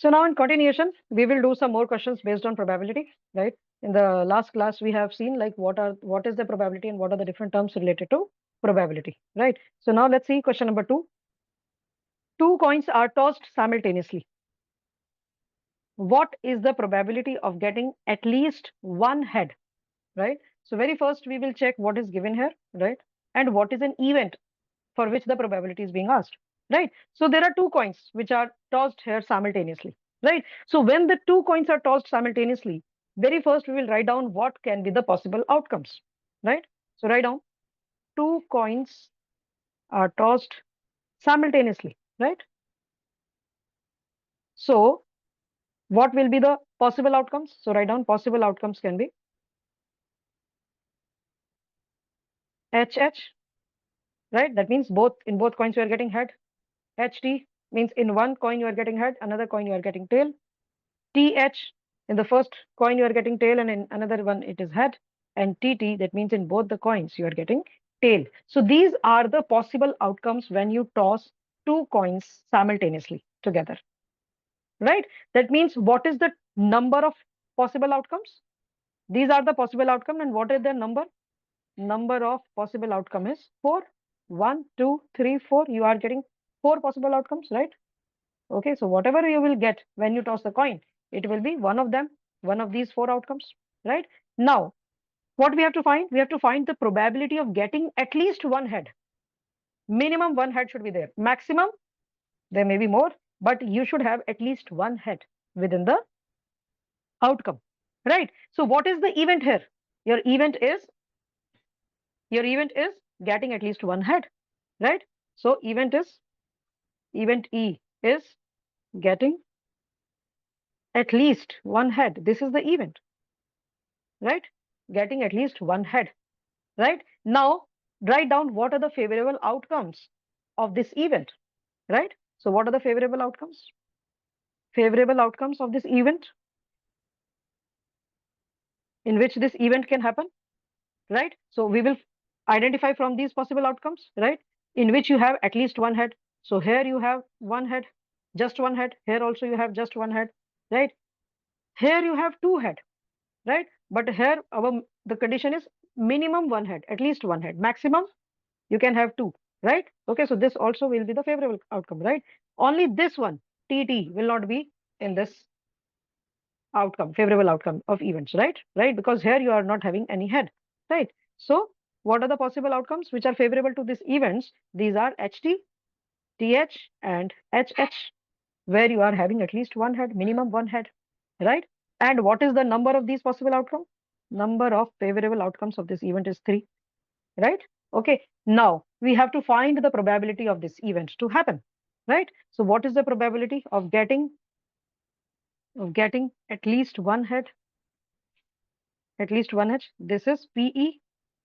So now in continuation, we will do some more questions based on probability, right? In the last class, we have seen like what is the probability and what are the different terms related to probability, right? So now let's see question number 2. Two coins are tossed simultaneously. What is the probability of getting at least one head, right? So very first we will check what is given here, right? And what is an event for which the probability is being asked, right? So there are two coins which are tossed here simultaneously, right? So when the two coins are tossed simultaneously, very first we will write down what can be the possible outcomes, right? So write down two coins are tossed simultaneously, right? So what will be the possible outcomes? So write down possible outcomes can be HH, right? That means both in both coins you are getting head. HT means in one coin you are getting head, another coin you are getting tail. TH, in the first coin you are getting tail and in another one it is head. And TT, that means in both the coins you are getting tail. So these are the possible outcomes when you toss two coins simultaneously together, right? That means what is the number of possible outcomes? These are the possible outcome, and what is their number? Number of possible outcome is 4. 1, 2, 3, 4. You are getting 4 possible outcomes, right? Okay, so whatever you will get when you toss the coin, it will be one of them, one of these 4 outcomes, right? Now, what we have to find? We have to find the probability of getting at least one head. Minimum one head should be there. Maximum, there may be more, but you should have at least one head within the outcome, right? So what is the event here? Your event is getting at least one head, right? So event E is getting at least one head. This is the event, right? Getting at least one head, right? Now write down what are the favorable outcomes of this event, right? So what are the favorable outcomes? Favorable outcomes of this event in which this event can happen, right? So we will identify from these possible outcomes, right? In which you have at least one head. So here you have one head, just one head. Here also you have just one head, right? Here you have two head, right? But here the condition is minimum one head, at least one head. Maximum you can have two, right? Okay, so this also will be the favorable outcome, right? Only this one, TT, will not be in this outcome, favorable outcome of events, right? Right, because here you are not having any head, right? So what are the possible outcomes which are favorable to these events? These are HT, TH, and HH, where you are having at least one head, minimum one head, right? And what is the number of these possible outcomes? Number of favorable outcomes of this event is 3, right? Okay, now we have to find the probability of this event to happen, right? So what is the probability of getting at least one head? At least one head. This is PE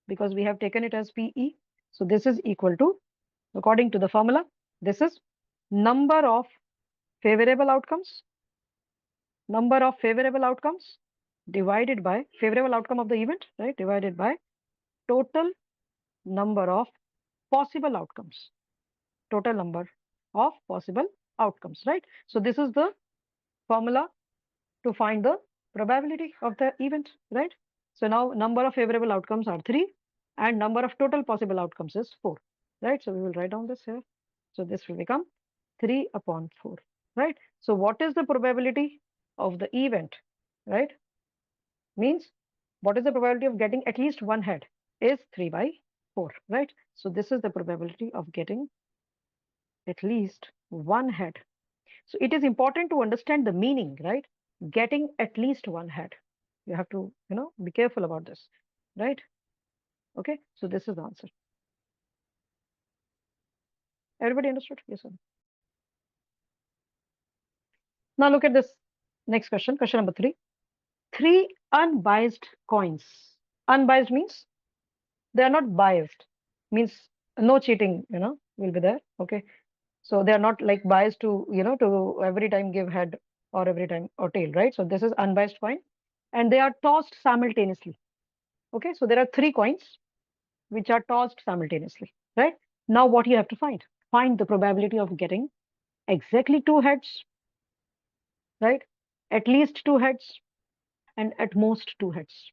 because we have taken it as PE. So this is equal to, according to the formula, this is number of favorable outcomes divided by favorable outcome of the event, right? Divided by total number of possible outcomes. Total number of possible outcomes, right? So this is the formula to find the probability of the event, right? So now number of favorable outcomes are 3 and number of total possible outcomes is 4, right? So we will write down this here. So this will become 3 upon 4, right? So what is the probability of the event, right? Means what is the probability of getting at least one head is 3 by 4, right? So this is the probability of getting at least one head. So it is important to understand the meaning, right? Getting at least one head. You have to, be careful about this, right? Okay, so this is the answer. Everybody understood? Yes, sir. Now look at this next question, question number 3. 3 unbiased coins. Unbiased means they are not biased, means no cheating, will be there. Okay, so they are not like biased to, to every time give head or every time or tail, right? So this is unbiased coin and they are tossed simultaneously. Okay, so there are 3 coins which are tossed simultaneously, right? Now what you have to find? Find the probability of getting exactly 2 heads right? At least two heads and at most two heads.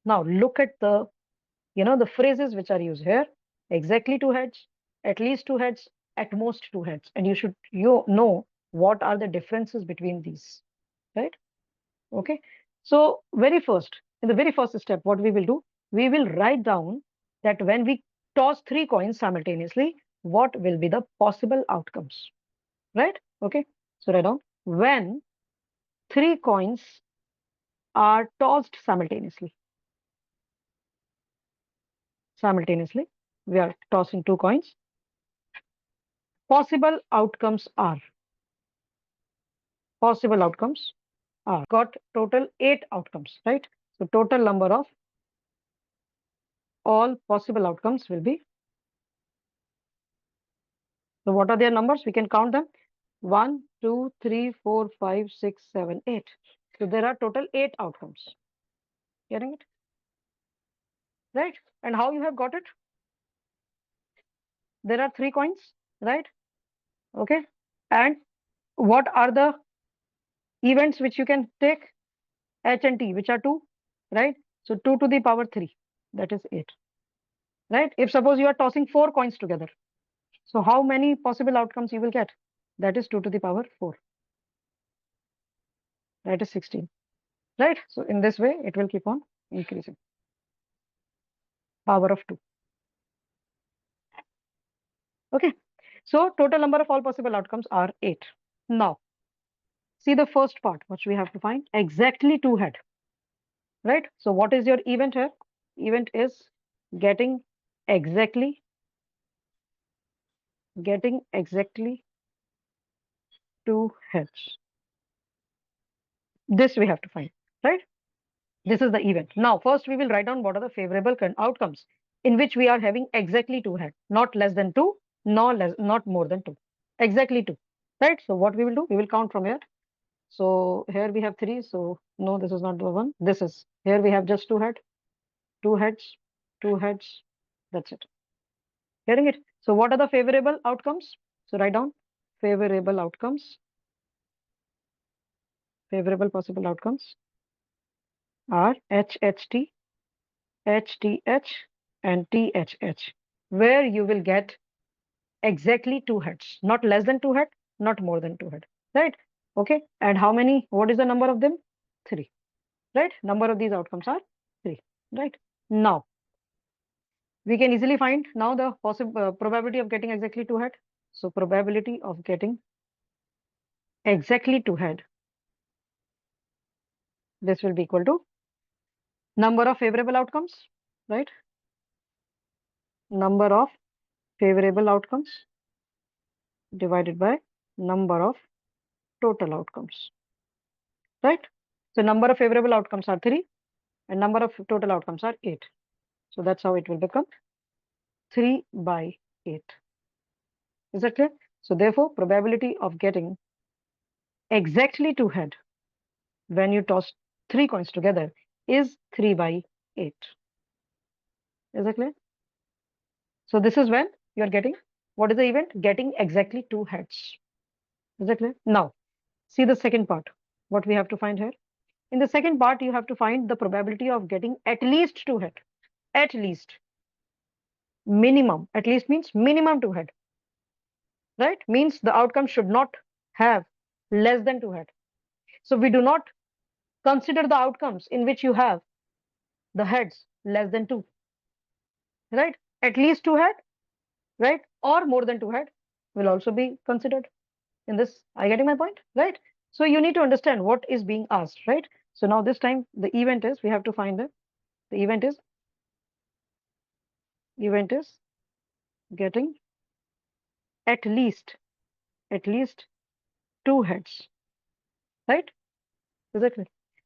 Now look at the, the phrases which are used here. Exactly two heads, at least two heads, at most two heads. And you know what are the differences between these, right? Okay. So in the very first step, what we will do, we will write down that when we toss three coins simultaneously, what will be the possible outcomes, right? Okay. So write down when three coins are tossed simultaneously. Simultaneously, we are tossing two coins. Possible outcomes are, possible outcomes got total 8 outcomes, right? So total number of all possible outcomes will be, so what are their numbers? We can count them. 1, 2, 3, 4, 5, 6, 7, 8. So there are total 8 outcomes. Getting it? Right? And how you have got it? There are three coins, right? Okay. And what are the events which you can take? H and T, which are 2, right? So 2 to the power 3, that is 8, right? If suppose you are tossing 4 coins together, so how many possible outcomes you will get? That is 2 to the power 4, that is 16, right? So in this way, it will keep on increasing. Power of 2. Okay. So total number of all possible outcomes are 8. Now, see the first part, which we have to find. Exactly two head, right? So what is your event here? Event is getting exactly, two heads. This we have to find, right? This is the event. Now, first we will write down what are the favorable outcomes in which we are having exactly two head, not less than two, not more than two, exactly two, right? So what we will do, we will count from here. So here we have 3. So no, this is not the one. This is, here we have just two heads, two heads, two heads. That's it. Hearing it? So what are the favorable outcomes? So write down favorable outcomes, favorable possible outcomes are HHT, HTH, and THH, where you will get exactly two heads, not less than two head, not more than two head, right? Okay. And how many? What is the number of them? 3, right? Number of these outcomes are 3, right? Now we can easily find now the possible probability of getting exactly two head. So probability of getting exactly two head, this will be equal to number of favorable outcomes, right? Number of favorable outcomes divided by number of total outcomes, right? So number of favorable outcomes are 3 and number of total outcomes are 8. So that's how it will become 3 by 8. Is that clear? So therefore, probability of getting exactly two head when you toss 3 coins together is 3 by 8. Is that clear? So this is when you are getting, what is the event? Getting exactly two heads. Is that clear? Now, see the second part, what we have to find here. In the second part, you have to find the probability of getting at least two head. At least. Minimum. At least means minimum two head. Right? Means the outcome should not have less than two head. So we do not consider the outcomes in which you have the heads less than two. Right? At least two head, right? Or more than two head will also be considered in this. Are you getting my point? Right? So you need to understand what is being asked, right? So now this time the event is, we have to find the event is getting at least two heads, right? Exactly.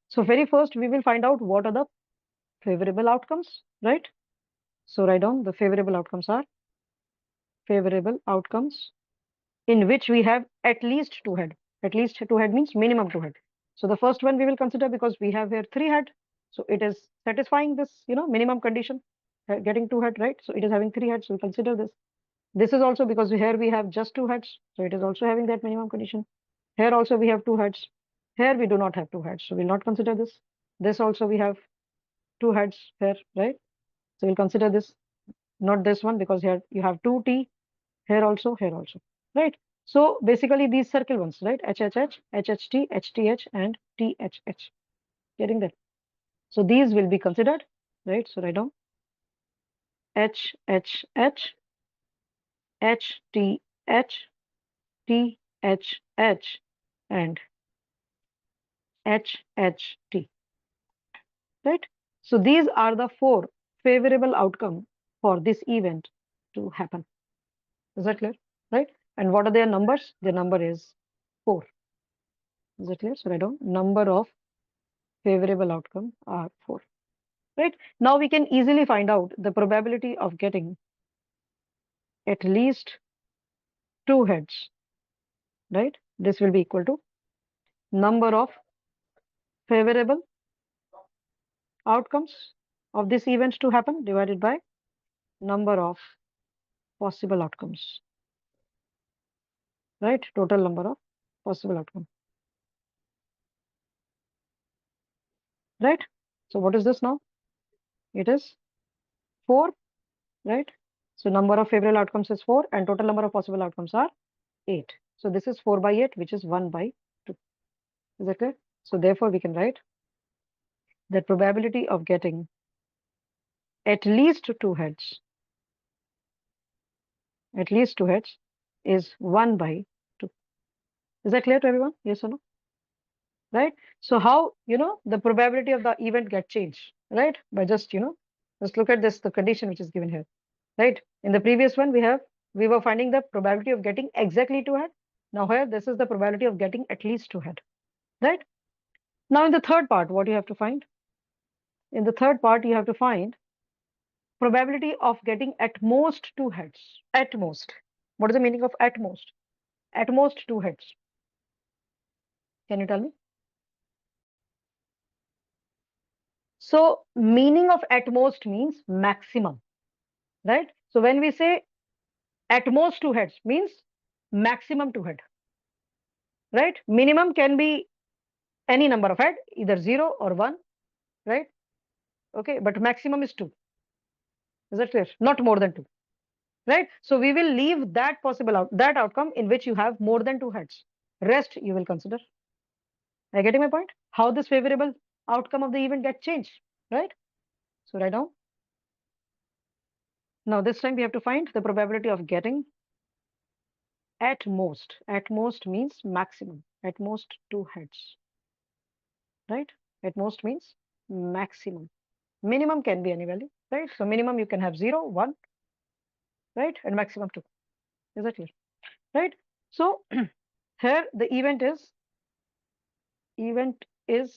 So very first we will find out what are the favorable outcomes, right? So write down the favorable outcomes are favorable outcomes in which we have at least two head. At least two head means minimum two head. So the first one we will consider because we have here three head. So it is satisfying this, minimum condition, getting two head, right? So it is having three heads. So we consider this. This is also because here we have just two heads. So it is also having that minimum condition. Here also we have two heads. Here we do not have two heads, so we'll not consider this. This also we have two heads here, right? So we'll consider this, not this one, because here you have two T, here also, right? So basically these circle ones, right? HHH, HHT, HTH, and THH. Getting that? So these will be considered, right? So write down HHH, HTH, THH, and HHT, right? So these are the four favorable outcome for this event to happen. Is that clear? Right? And what are their numbers? Their number is 4. Is that clear? So write down number of favorable outcome are 4. Right? Now we can easily find out the probability of getting at least 2 heads. Right? This will be equal to number of favorable outcomes of this event to happen divided by number of possible outcomes. Right? Total number of possible outcomes. Right? So what is this now? It is 4, right? So number of favorable outcomes is 4 and total number of possible outcomes are 8. So this is 4 by 8, which is 1 by 2. Is that clear? So therefore we can write that probability of getting at least 2 heads, is 1 by 2. Is that clear to everyone? Yes or no? Right? So how, the probability of the event get changed, right? By just, just look at this, the condition which is given here, right? In the previous one, we were finding the probability of getting exactly 2 head. Now here, this is the probability of getting at least 2 head, right? Now in the third part, what you have to find? In the third part, you have to find probability of getting at most 2 heads. At most. What is the meaning of at most? At most 2 heads. Can you tell me? So meaning of at most means maximum, right? So when we say at most 2 heads means maximum 2 head, right? Minimum can be any number of head, either 0 or 1, right? Okay, but maximum is 2. Is that clear? Not more than 2, right? So we will leave that that outcome in which you have more than 2 heads. Rest you will consider. Are you getting my point? How this favorable outcome of the event get changed, right? So write down. Now this time we have to find the probability of getting at most. At most means maximum. At most 2 heads, right? At most means maximum. Minimum can be any value, right? So minimum you can have 0, 1, right? And maximum 2. Is that clear? Right? So here the event is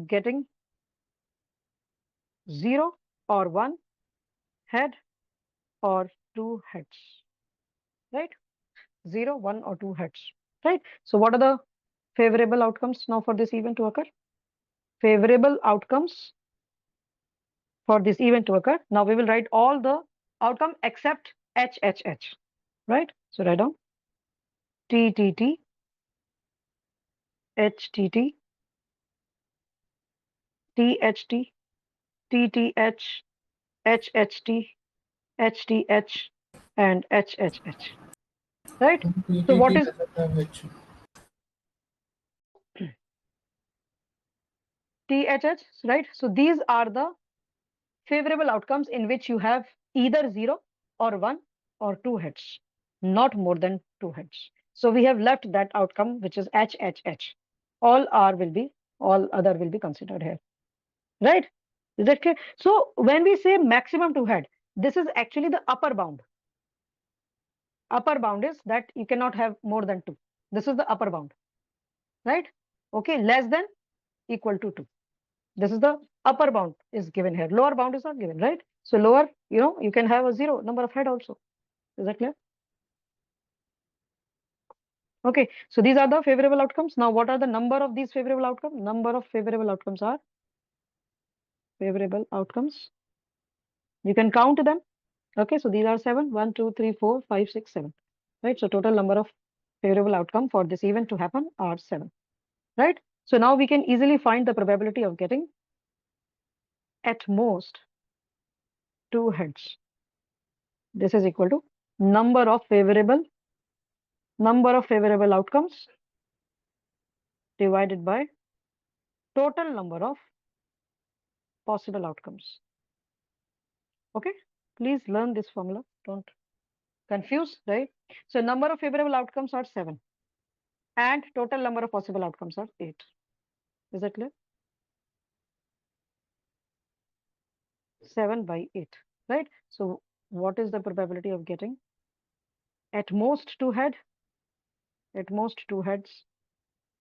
getting 0 or 1 head or 2 heads, right? 0, 1 or 2 heads, right? So what are the favorable outcomes now for this event to occur? Favorable outcomes for this event to occur. Now we will write all the outcome except HHH, right? So write down TTT, HTT, THT, TTH, HHT, HTH, and HHH, right? So what PTT is doesn't have H. THH, right? So these are the favorable outcomes in which you have either 0 or 1 or 2 heads, not more than 2 heads. So we have left that outcome which is HHH. All other will be considered here, right? Is that clear? So when we say maximum 2 head, this is actually the upper bound. Upper bound is that you cannot have more than 2. This is the upper bound, right? Okay, less than equal to 2. This is the upper bound is given here. Lower bound is not given, right? So lower, you can have a 0 number of head also. Is that clear? Okay, so these are the favorable outcomes. Now, what are the number of these favorable outcomes? Number of favorable outcomes are favorable outcomes. You can count them. Okay, so these are 7. 1, 2, 3, 4, 5, 6, 7. Right? So total number of favorable outcome for this event to happen are 7, right? So now we can easily find the probability of getting at most 2 heads. This is equal to number of favorable outcomes divided by total number of possible outcomes. Okay, please learn this formula. Don't confuse, right? So number of favorable outcomes are 7 and total number of possible outcomes are 8. Is that clear? 7 by 8, right? So what is the probability of getting at most 2 head? At most 2 heads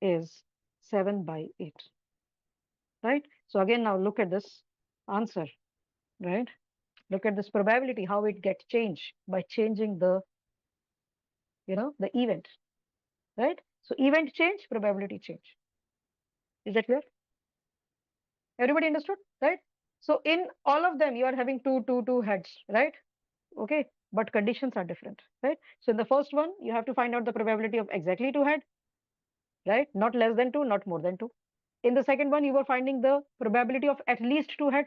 is 7 by 8, right? So again, now look at this answer, right? Look at this probability, how it gets changed by changing the, the event, right? So event change, probability change. Is that clear? Everybody understood, right? So in all of them, you are having two heads, right? Okay, but conditions are different, right? So in the first one, you have to find out the probability of exactly 2 head, right? Not less than 2, not more than 2. In the second one, you were finding the probability of at least 2 head,